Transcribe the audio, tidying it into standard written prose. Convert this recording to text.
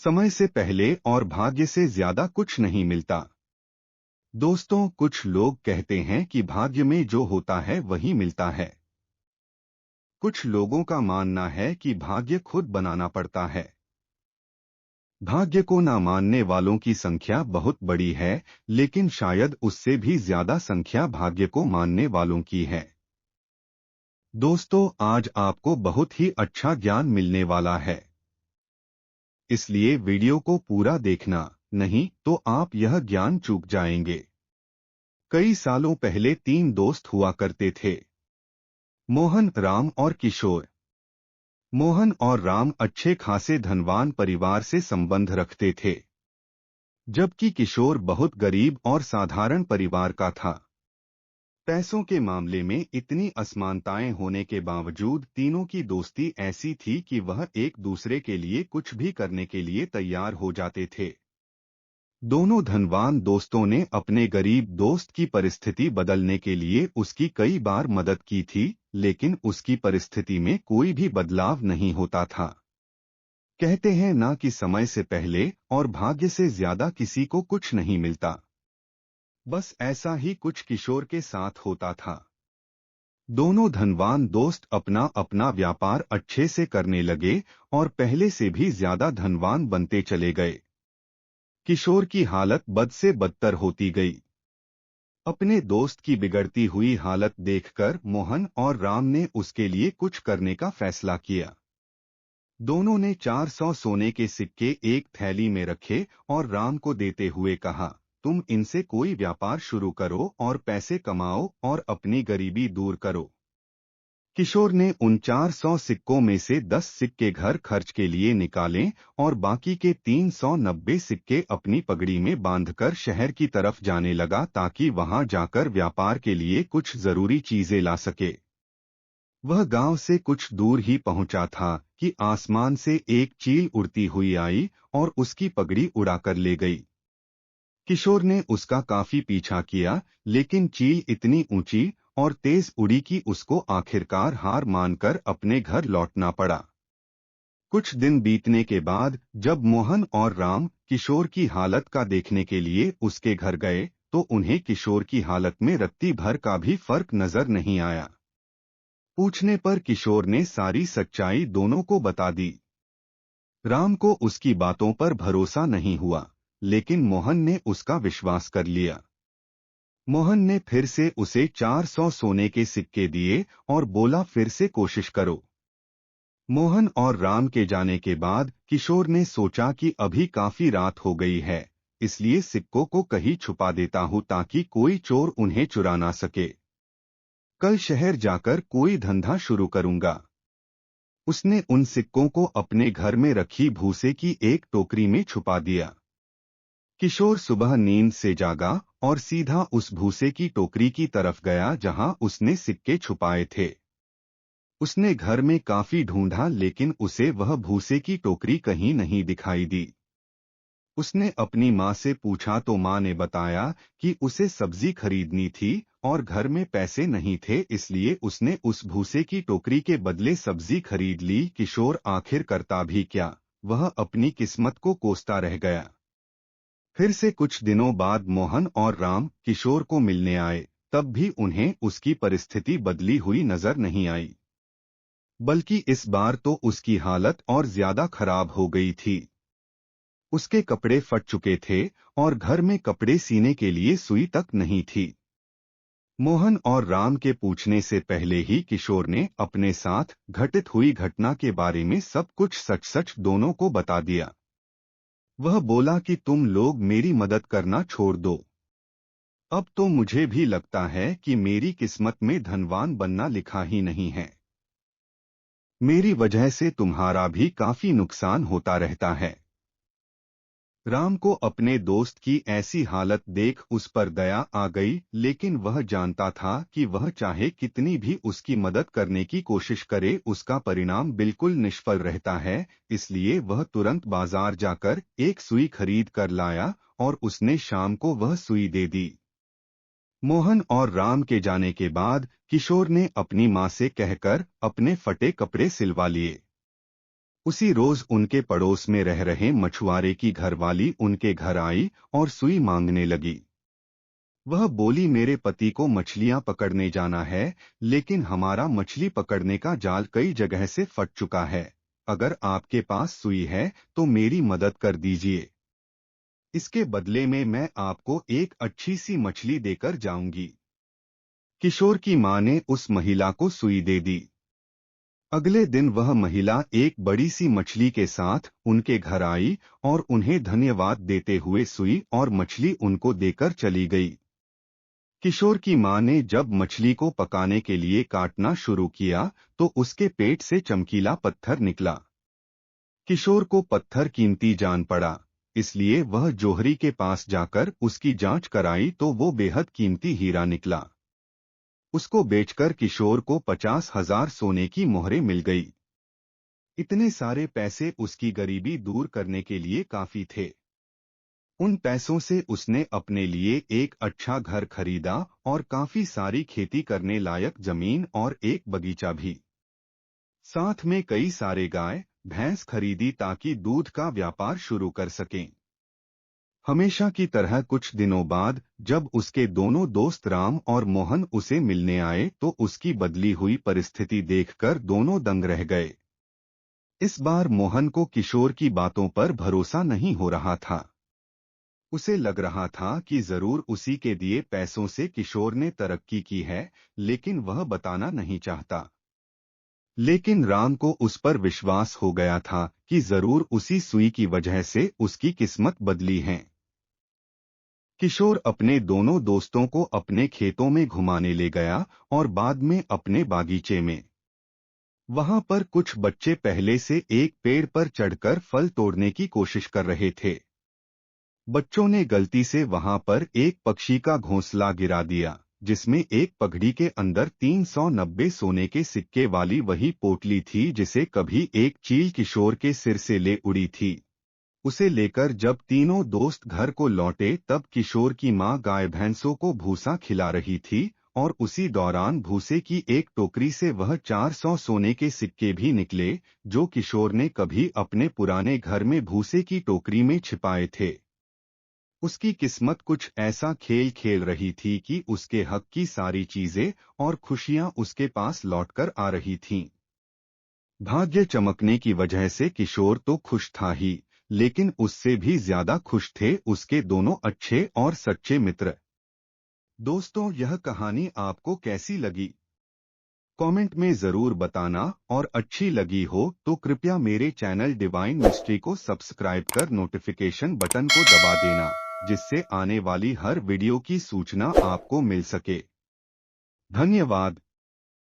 समय से पहले और भाग्य से ज्यादा कुछ नहीं मिलता। दोस्तों, कुछ लोग कहते हैं कि भाग्य में जो होता है वही मिलता है। कुछ लोगों का मानना है कि भाग्य खुद बनाना पड़ता है। भाग्य को ना मानने वालों की संख्या बहुत बड़ी है, लेकिन शायद उससे भी ज्यादा संख्या भाग्य को मानने वालों की है। दोस्तों, आज आपको बहुत ही अच्छा ज्ञान मिलने वाला है, इसलिए वीडियो को पूरा देखना, नहीं तो आप यह ज्ञान चूक जाएंगे। कई सालों पहले 3 दोस्त हुआ करते थे, मोहन, राम और किशोर। मोहन और राम अच्छे खासे धनवान परिवार से संबंध रखते थे, जबकि किशोर बहुत गरीब और साधारण परिवार का था। पैसों के मामले में इतनी असमानताएं होने के बावजूद तीनों की दोस्ती ऐसी थी कि वह एक दूसरे के लिए कुछ भी करने के लिए तैयार हो जाते थे। दोनों धनवान दोस्तों ने अपने गरीब दोस्त की परिस्थिति बदलने के लिए उसकी कई बार मदद की थी, लेकिन उसकी परिस्थिति में कोई भी बदलाव नहीं होता था। कहते हैं ना कि समय से पहले और भाग्य से ज्यादा किसी को कुछ नहीं मिलता। बस ऐसा ही कुछ किशोर के साथ होता था। दोनों धनवान दोस्त अपना अपना व्यापार अच्छे से करने लगे और पहले से भी ज्यादा धनवान बनते चले गए। किशोर की हालत बद से बदतर होती गई। अपने दोस्त की बिगड़ती हुई हालत देखकर मोहन और राम ने उसके लिए कुछ करने का फैसला किया। दोनों ने 400 सोने के सिक्के एक थैली में रखे और राम को देते हुए कहा, तुम इनसे कोई व्यापार शुरू करो और पैसे कमाओ और अपनी गरीबी दूर करो। किशोर ने उन 400 सिक्कों में से 10 सिक्के घर खर्च के लिए निकाले और बाकी के 390 सिक्के अपनी पगड़ी में बांधकर शहर की तरफ जाने लगा ताकि वहां जाकर व्यापार के लिए कुछ जरूरी चीजें ला सके। वह गांव से कुछ दूर ही पहुंचा था कि आसमान से एक चील उड़ती हुई आई और उसकी पगड़ी उड़ाकर ले गई। किशोर ने उसका काफी पीछा किया, लेकिन चील इतनी ऊंची और तेज उड़ी कि उसको आखिरकार हार मानकर अपने घर लौटना पड़ा। कुछ दिन बीतने के बाद जब मोहन और राम किशोर की हालत का देखने के लिए उसके घर गए, तो उन्हें किशोर की हालत में रत्ती भर का भी फर्क नजर नहीं आया। पूछने पर किशोर ने सारी सच्चाई दोनों को बता दी। राम को उसकी बातों पर भरोसा नहीं हुआ, लेकिन मोहन ने उसका विश्वास कर लिया। मोहन ने फिर से उसे 400 सोने के सिक्के दिए और बोला, फिर से कोशिश करो। मोहन और राम के जाने के बाद किशोर ने सोचा कि अभी काफी रात हो गई है, इसलिए सिक्कों को कहीं छुपा देता हूं ताकि कोई चोर उन्हें चुरा ना सके। कल शहर जाकर कोई धंधा शुरू करूंगा। उसने उन सिक्कों को अपने घर में रखी भूसे की एक टोकरी में छुपा दिया। किशोर सुबह नींद से जागा और सीधा उस भूसे की टोकरी की तरफ गया जहां उसने सिक्के छुपाए थे। उसने घर में काफी ढूंढा, लेकिन उसे वह भूसे की टोकरी कहीं नहीं दिखाई दी। उसने अपनी माँ से पूछा तो माँ ने बताया कि उसे सब्जी खरीदनी थी और घर में पैसे नहीं थे, इसलिए उसने उस भूसे की टोकरी के बदले सब्जी खरीद ली। किशोर आखिर करता भी क्या, वह अपनी किस्मत को कोसता रह गया। फिर से कुछ दिनों बाद मोहन और राम किशोर को मिलने आए, तब भी उन्हें उसकी परिस्थिति बदली हुई नजर नहीं आई, बल्कि इस बार तो उसकी हालत और ज्यादा खराब हो गई थी। उसके कपड़े फट चुके थे और घर में कपड़े सीने के लिए सुई तक नहीं थी। मोहन और राम के पूछने से पहले ही किशोर ने अपने साथ घटित हुई घटना के बारे में सब कुछ सच सच दोनों को बता दिया। वह बोला कि तुम लोग मेरी मदद करना छोड़ दो। अब तो मुझे भी लगता है कि मेरी किस्मत में धनवान बनना लिखा ही नहीं है। मेरी वजह से तुम्हारा भी काफी नुकसान होता रहता है। राम को अपने दोस्त की ऐसी हालत देख उस पर दया आ गई, लेकिन वह जानता था कि वह चाहे कितनी भी उसकी मदद करने की कोशिश करे, उसका परिणाम बिल्कुल निष्फल रहता है। इसलिए वह तुरंत बाजार जाकर एक सुई खरीद कर लाया और उसने शाम को वह सुई दे दी। मोहन और राम के जाने के बाद किशोर ने अपनी माँ से कहकर अपने फटे कपड़े सिलवा लिए। उसी रोज उनके पड़ोस में रह रहे मछुआरे की घरवाली उनके घर आई और सुई मांगने लगी। वह बोली, मेरे पति को मछलियां पकड़ने जाना है, लेकिन हमारा मछली पकड़ने का जाल कई जगह से फट चुका है। अगर आपके पास सुई है तो मेरी मदद कर दीजिए। इसके बदले में मैं आपको एक अच्छी सी मछली देकर जाऊंगी। किशोर की मां ने उस महिला को सुई दे दी। अगले दिन वह महिला एक बड़ी सी मछली के साथ उनके घर आई और उन्हें धन्यवाद देते हुए सुई और मछली उनको देकर चली गई। किशोर की मां ने जब मछली को पकाने के लिए काटना शुरू किया तो उसके पेट से चमकीला पत्थर निकला। किशोर को पत्थर कीमती जान पड़ा, इसलिए वह जौहरी के पास जाकर उसकी जांच कराई तो वो बेहद कीमती हीरा निकला। उसको बेचकर किशोर को 50,000 सोने की मोहरें मिल गई। इतने सारे पैसे उसकी गरीबी दूर करने के लिए काफी थे। उन पैसों से उसने अपने लिए एक अच्छा घर खरीदा और काफी सारी खेती करने लायक जमीन और एक बगीचा भी। साथ में कई सारे गाय भैंस खरीदी ताकि दूध का व्यापार शुरू कर सकें। हमेशा की तरह कुछ दिनों बाद जब उसके दोनों दोस्त राम और मोहन उसे मिलने आए तो उसकी बदली हुई परिस्थिति देखकर दोनों दंग रह गए। इस बार मोहन को किशोर की बातों पर भरोसा नहीं हो रहा था। उसे लग रहा था कि जरूर उसी के दिए पैसों से किशोर ने तरक्की की है, लेकिन वह बताना नहीं चाहता। लेकिन राम को उस पर विश्वास हो गया था कि जरूर उसी सुई की वजह से उसकी किस्मत बदली है। किशोर अपने दोनों दोस्तों को अपने खेतों में घुमाने ले गया और बाद में अपने बागीचे में। वहां पर कुछ बच्चे पहले से एक पेड़ पर चढ़कर फल तोड़ने की कोशिश कर रहे थे। बच्चों ने गलती से वहां पर एक पक्षी का घोंसला गिरा दिया, जिसमें एक पगड़ी के अंदर 390 सोने के सिक्के वाली वही पोटली थी जिसे कभी एक चील किशोर के सिर से ले उड़ी थी। उसे लेकर जब तीनों दोस्त घर को लौटे तब किशोर की मां गाय भैंसों को भूसा खिला रही थी और उसी दौरान भूसे की एक टोकरी से वह 400 सोने के सिक्के भी निकले, जो किशोर ने कभी अपने पुराने घर में भूसे की टोकरी में छिपाए थे। उसकी किस्मत कुछ ऐसा खेल खेल रही थी कि उसके हक की सारी चीजें और खुशियां उसके पास लौटकर आ रही थीं। भाग्य चमकने की वजह से किशोर तो खुश था ही, लेकिन उससे भी ज्यादा खुश थे उसके दोनों अच्छे और सच्चे मित्र। दोस्तों, यह कहानी आपको कैसी लगी? कमेंट में जरूर बताना और अच्छी लगी हो तो कृपया मेरे चैनल डिवाइन मिस्ट्री को सब्सक्राइब कर नोटिफिकेशन बटन को दबा देना, जिससे आने वाली हर वीडियो की सूचना आपको मिल सके। धन्यवाद।